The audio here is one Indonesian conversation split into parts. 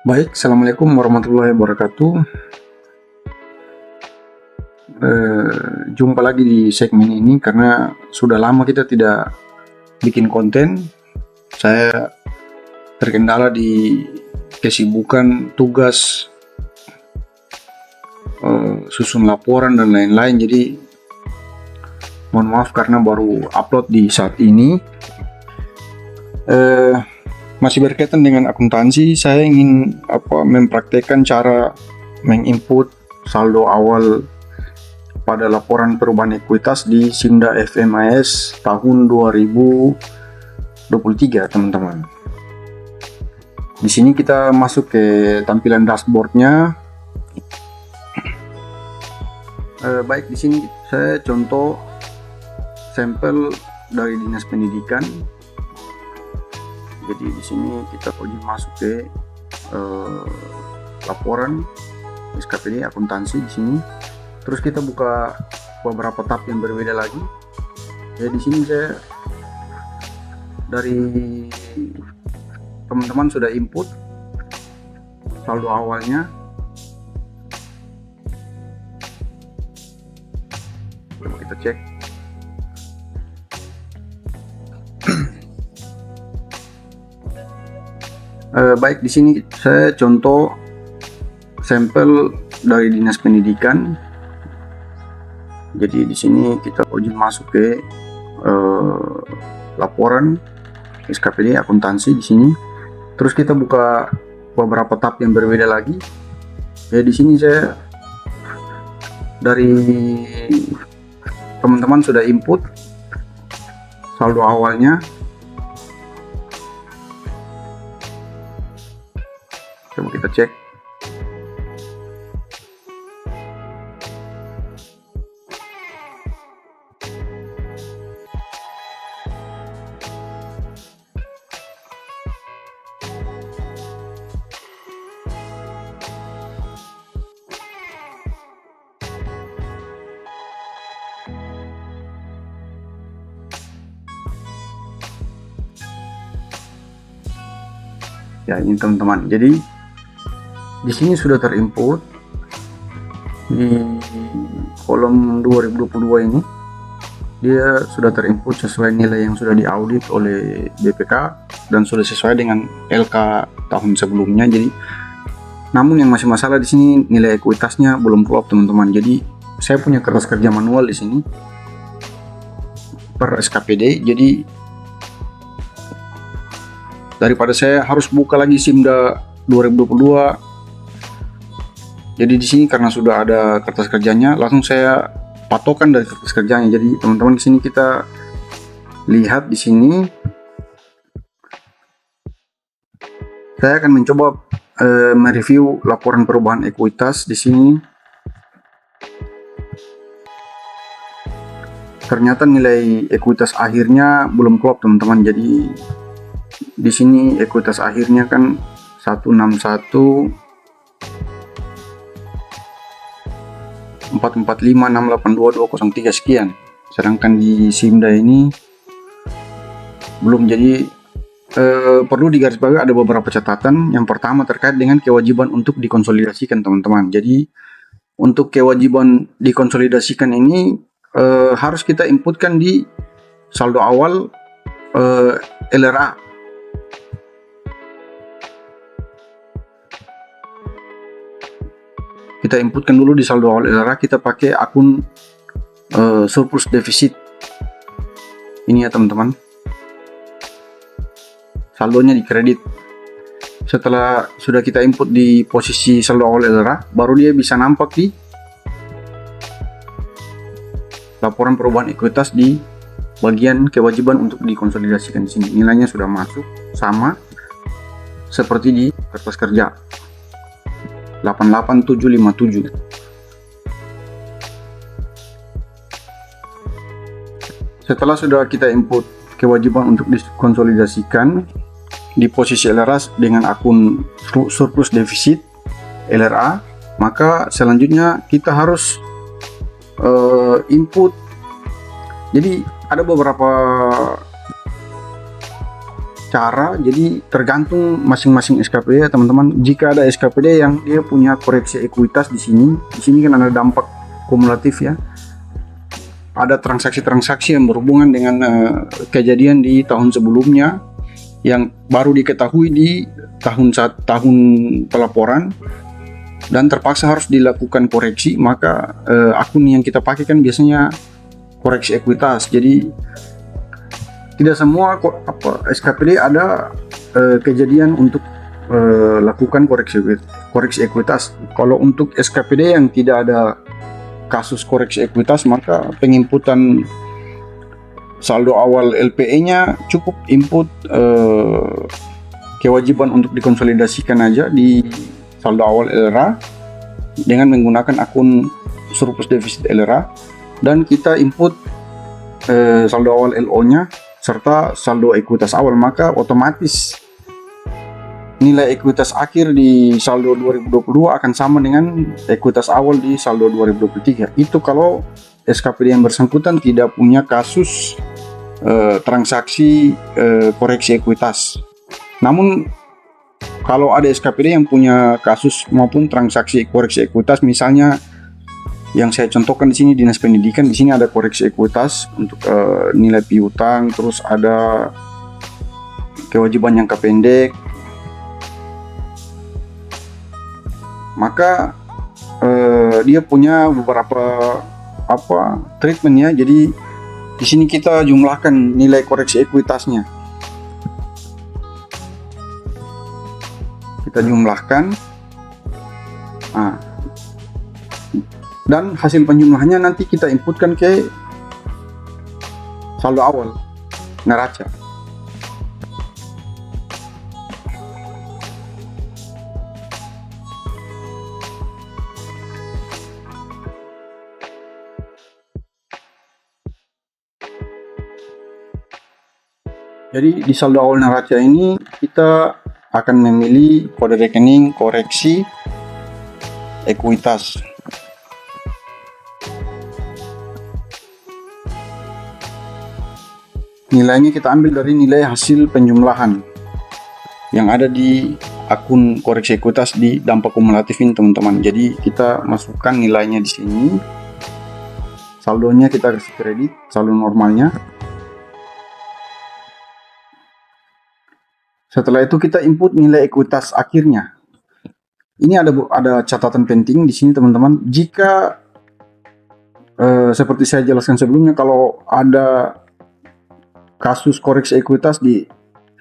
Baik, Assalamualaikum warahmatullahi wabarakatuh. Jumpa lagi di segmen ini karena sudah lama kita tidak bikin konten. Saya terkendala di kesibukan tugas, susun laporan dan lain-lain. Jadi mohon maaf karena baru upload di saat ini. Masih berkaitan dengan akuntansi, saya ingin mempraktekkan cara menginput saldo awal pada laporan perubahan ekuitas di Simda FMAS tahun 2023, teman-teman. Di sini kita masuk ke tampilan dashboardnya. Baik, di sini saya contoh sampel dari Dinas Pendidikan. Jadi di sini kita uji masuk ke laporan SKPD akuntansi di sini. Terus kita buka beberapa tab yang berbeda lagi. Ya, di sini saya dari teman-teman sudah input saldo awalnya. Coba kita cek. Baik, di sini saya contoh sampel dari Dinas Pendidikan. Jadi di sini kita uji masuk ke laporan SKPD akuntansi di sini. Terus kita buka beberapa tab yang berbeda lagi. Ya, di sini saya dari teman-teman sudah input saldo awalnya. Coba kita cek. Ya, ini teman-teman. Jadi di sini sudah terinput di kolom 2022 ini. Dia sudah terinput sesuai nilai yang sudah diaudit oleh BPK dan sudah sesuai dengan LK tahun sebelumnya. Jadi namun yang masih masalah di sini nilai ekuitasnya belum klop, teman-teman. Jadi saya punya kertas kerja manual di sini per SKPD. Jadi daripada saya harus buka lagi Simda 2022, jadi di sini karena sudah ada kertas kerjanya, langsung saya patokan dari kertas kerjanya. Jadi teman-teman, di sini kita lihat di sini. Saya akan mencoba mereview laporan perubahan ekuitas di sini. Ternyata nilai ekuitas akhirnya belum klop, teman-teman. Jadi di sini ekuitas akhirnya kan 161 445682203 sekian. Sedangkan di Simda ini belum. Jadi perlu digarisbawahi ada beberapa catatan. Yang pertama terkait dengan kewajiban untuk dikonsolidasikan, teman-teman. Jadi untuk kewajiban dikonsolidasikan ini harus kita inputkan di saldo awal LRA. Kita inputkan dulu di saldo awal LRA, kita pakai akun surplus defisit ini ya, teman-teman. Saldonya di kredit. Setelah sudah kita input di posisi saldo awal LRA, baru dia bisa nampak di laporan perubahan ekuitas di bagian kewajiban untuk dikonsolidasikan. Di sini nilainya sudah masuk sama seperti di kertas kerja 88757. Setelah sudah kita input kewajiban untuk dikonsolidasikan di posisi LRA dengan akun surplus defisit LRA, maka selanjutnya kita harus input. Jadi ada beberapa cara, jadi tergantung masing-masing SKPD ya teman-teman. Jika ada SKPD yang dia punya koreksi ekuitas di sini kan ada dampak kumulatif ya. Ada transaksi-transaksi yang berhubungan dengan kejadian di tahun sebelumnya yang baru diketahui di tahun pelaporan dan terpaksa harus dilakukan koreksi, maka akun yang kita pakai kan biasanya koreksi ekuitas. Jadi tidak semua SKPD ada kejadian untuk lakukan koreksi ekuitas. Kalau untuk SKPD yang tidak ada kasus koreksi ekuitas, maka penginputan saldo awal LPE-nya cukup input kewajiban untuk dikonsolidasikan aja di saldo awal LRA dengan menggunakan akun surplus defisit LRA, dan kita input saldo awal LO-nya serta saldo ekuitas awal, maka otomatis nilai ekuitas akhir di saldo 2022 akan sama dengan ekuitas awal di saldo 2023. Itu kalau SKPD yang bersangkutan tidak punya kasus transaksi koreksi ekuitas. Namun kalau ada SKPD yang punya kasus maupun transaksi koreksi ekuitas, misalnya yang saya contohkan di sini Dinas Pendidikan, di sini ada koreksi ekuitas untuk nilai piutang, terus ada kewajiban jangka pendek. Maka dia punya beberapa treatment ya. Jadi di sini kita jumlahkan nilai koreksi ekuitasnya. Kita jumlahkan. Nah, dan hasil penjumlahannya nanti kita inputkan ke saldo awal neraca. Jadi di saldo awal neraca ini kita akan memilih kode rekening koreksi ekuitas. Nilainya kita ambil dari nilai hasil penjumlahan yang ada di akun koreksi ekuitas di dampak kumulatif ini teman-teman. Jadi kita masukkan nilainya di sini. Saldonya kita kasih kredit, saldo normalnya. Setelah itu kita input nilai ekuitas akhirnya. Ini ada catatan penting di sini teman-teman. Jika seperti saya jelaskan sebelumnya, kalau ada kasus koreksi ekuitas di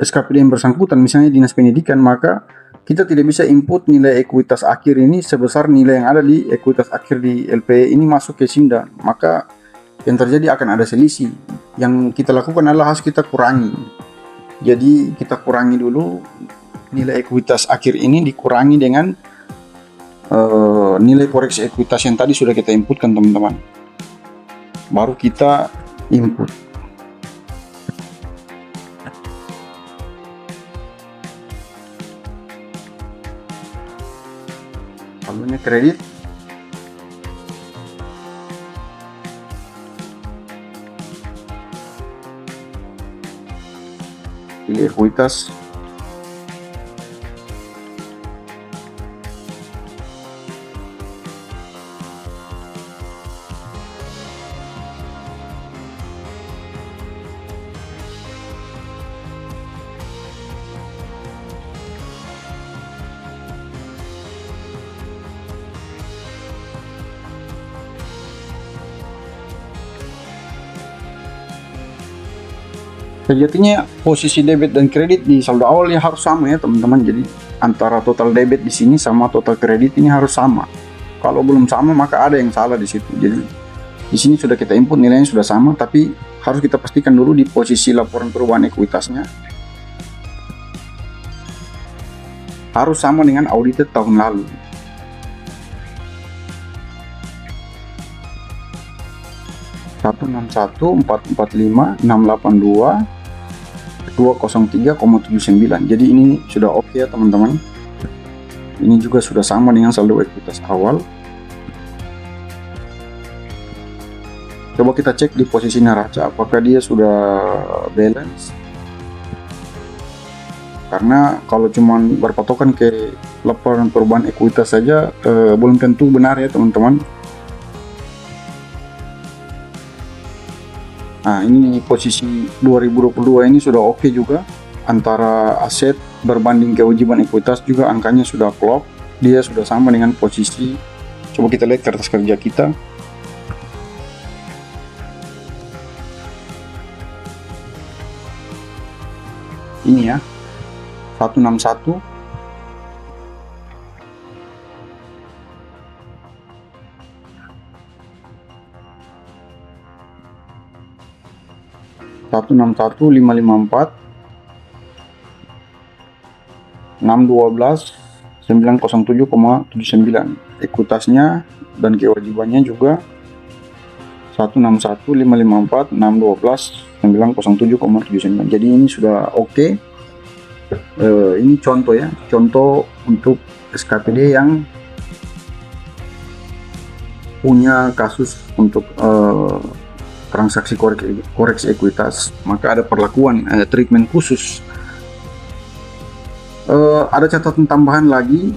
SKPD yang bersangkutan, misalnya Dinas Pendidikan, maka kita tidak bisa input nilai ekuitas akhir ini sebesar nilai yang ada di ekuitas akhir di LPE ini masuk ke SIMDA. Maka yang terjadi akan ada selisih. Yang kita lakukan adalah harus kita kurangi. Jadi kita kurangi dulu nilai ekuitas akhir ini, dikurangi dengan nilai koreksi ekuitas yang tadi sudah kita inputkan teman-teman. Baru kita input. Saldonya kredit. Pilih ekuitas. Sejatinya posisi debit dan kredit di saldo awal ya harus sama ya teman-teman. Jadi antara total debit di sini sama total kredit ini harus sama. Kalau belum sama maka ada yang salah di situ. Jadi di sini sudah kita input nilainya sudah sama, tapi harus kita pastikan dulu di posisi laporan perubahan ekuitasnya harus sama dengan audited tahun lalu. Satu 203,79. Jadi ini sudah oke ya teman-teman. Ini juga sudah sama dengan saldo ekuitas awal. Coba kita cek di posisi neraca apakah dia sudah balance. karena kalau cuman berpatokan ke laporan perubahan ekuitas saja belum tentu benar ya teman-teman. Nah, ini di posisi 2022 ini sudah oke juga, antara aset berbanding kewajiban ekuitas juga angkanya sudah klop, dia sudah sama dengan posisi, coba kita lihat kertas kerja kita. Ini ya, 161. Satu enam satu lima lima empat 612 907,79 ekuitasnya dan kewajibannya juga 161 554 612 907,79. Jadi ini sudah oke. Ini contoh ya, contoh untuk SKPD yang punya kasus untuk transaksi koreksi ekuitas, maka ada perlakuan treatment khusus. Ada catatan tambahan lagi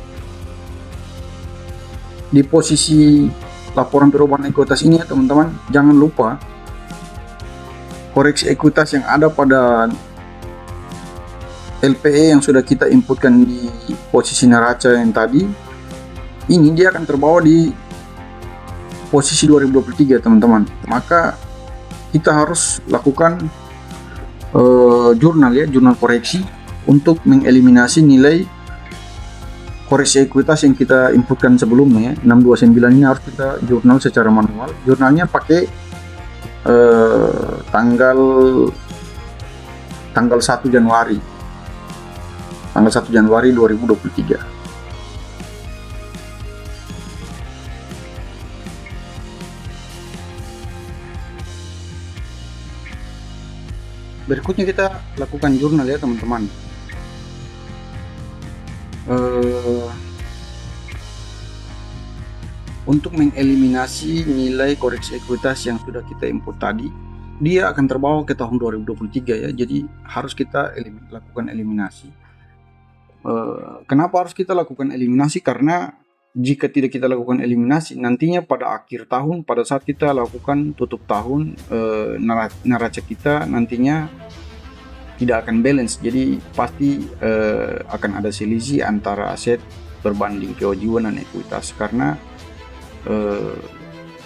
di posisi laporan perubahan ekuitas ini ya teman-teman, jangan lupa koreksi ekuitas yang ada pada LPE yang sudah kita inputkan di posisi neraca yang tadi, ini dia akan terbawa di posisi 2023 teman-teman. Maka kita harus lakukan jurnal koreksi untuk mengeliminasi nilai koreksi ekuitas yang kita inputkan sebelumnya ya. 629 ini harus kita jurnal secara manual. Jurnalnya pakai tanggal 1 Januari 2023. Berikutnya kita lakukan jurnal ya teman-teman. Untuk mengeliminasi nilai koreksi ekuitas yang sudah kita input tadi, dia akan terbawa ke tahun 2023 ya. Jadi harus kita lakukan eliminasi. Kenapa harus kita lakukan eliminasi? Karena jika tidak kita lakukan eliminasi, nantinya pada akhir tahun, pada saat kita lakukan tutup tahun, neraca kita nantinya tidak akan balance. Jadi pasti akan ada selisih antara aset berbanding kewajiban dan ekuitas, karena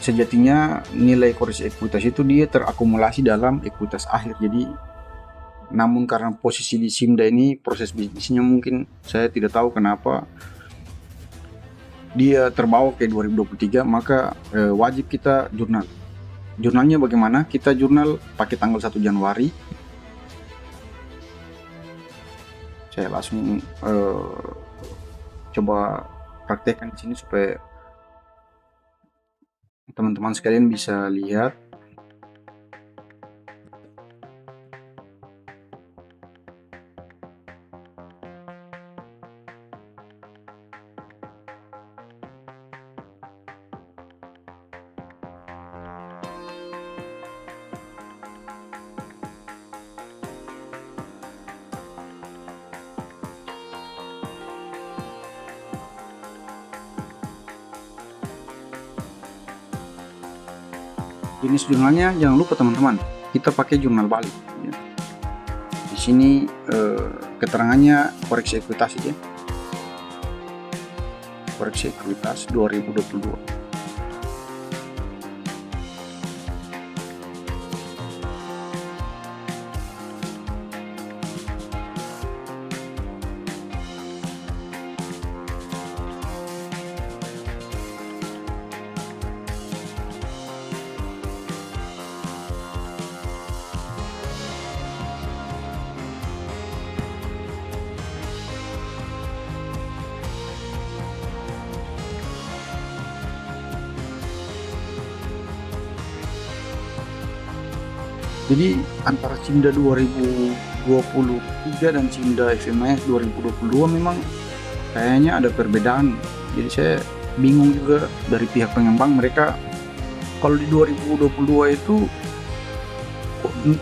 sejatinya nilai koreksi ekuitas itu dia terakumulasi dalam ekuitas akhir. Jadi namun karena posisi di Simda ini proses bisnisnya mungkin saya tidak tahu kenapa dia terbawa ke 2023, maka wajib kita jurnal. Jurnalnya bagaimana? Kita jurnal pakai tanggal 1 Januari. Saya langsung coba praktekkan di sini supaya teman-teman sekalian bisa lihat. Jenis jurnalnya jangan lupa teman-teman, kita pakai jurnal Bali ya. Di sini keterangannya koreksi ekuitas ya, koreksi ekuitas 2022. Jadi antara Simda 2023 dan Simda FMIS 2022 memang kayaknya ada perbedaan. Jadi saya bingung juga dari pihak pengembang, mereka kalau di 2022 itu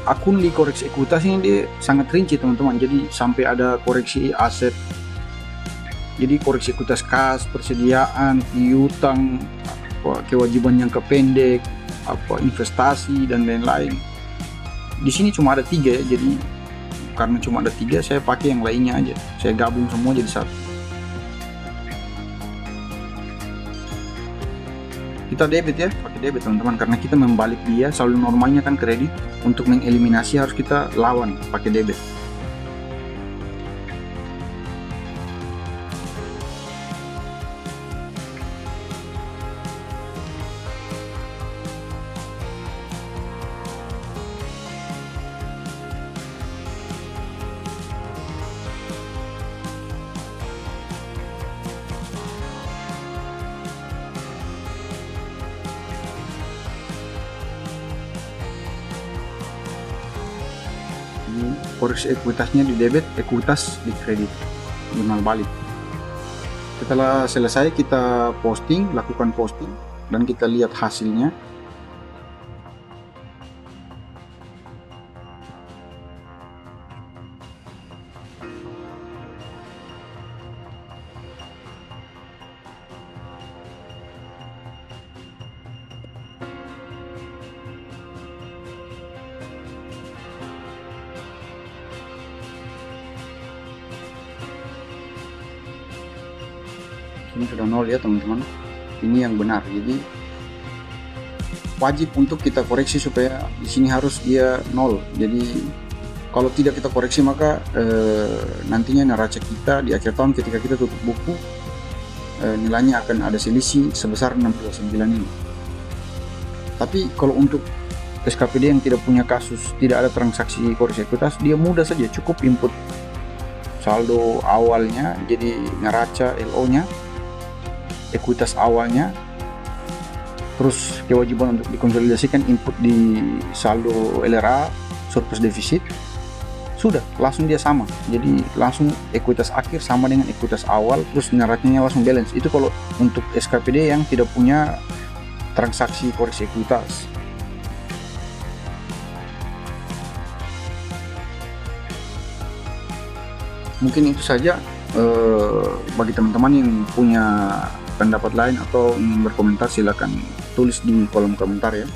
akun di koreksi ekuitas ini dia sangat rinci teman-teman, jadi sampai ada koreksi aset, jadi koreksi ekuitas kas, persediaan, piutang, kewajiban jangka pendek, investasi dan lain-lain. Di sini cuma ada 3 ya, jadi karena cuma ada 3 saya pakai yang lainnya aja, saya gabung semua jadi satu. Kita debit ya, pakai debit teman-teman, karena kita membalik dia. Saldo normalnya kan kredit, untuk mengeliminasi harus kita lawan pakai debit. Koreksi ekuitasnya di debit, ekuitas di kredit, jurnal balik. Setelah selesai kita posting, lakukan posting, dan kita lihat hasilnya. Ini sudah 0 ya teman-teman, ini yang benar. Jadi wajib untuk kita koreksi supaya di sini harus dia 0. Jadi kalau tidak kita koreksi maka nantinya neraca kita di akhir tahun ketika kita tutup buku nilainya akan ada selisih sebesar 629 ini. Tapi kalau untuk SKPD yang tidak punya kasus, tidak ada transaksi koreksi ekuitas, dia mudah saja, cukup input saldo awalnya, jadi neraca LO nya, ekuitas awalnya, terus kewajiban untuk dikonsolidasikan input di saldo LRA, surplus defisit, sudah langsung dia sama. Jadi langsung ekuitas akhir sama dengan ekuitas awal, terus neracanya langsung balance. Itu kalau untuk SKPD yang tidak punya transaksi koreksi ekuitas. Mungkin itu saja. Bagi teman-teman yang punya pendapat lain atau ingin berkomentar, silakan tulis di kolom komentar ya.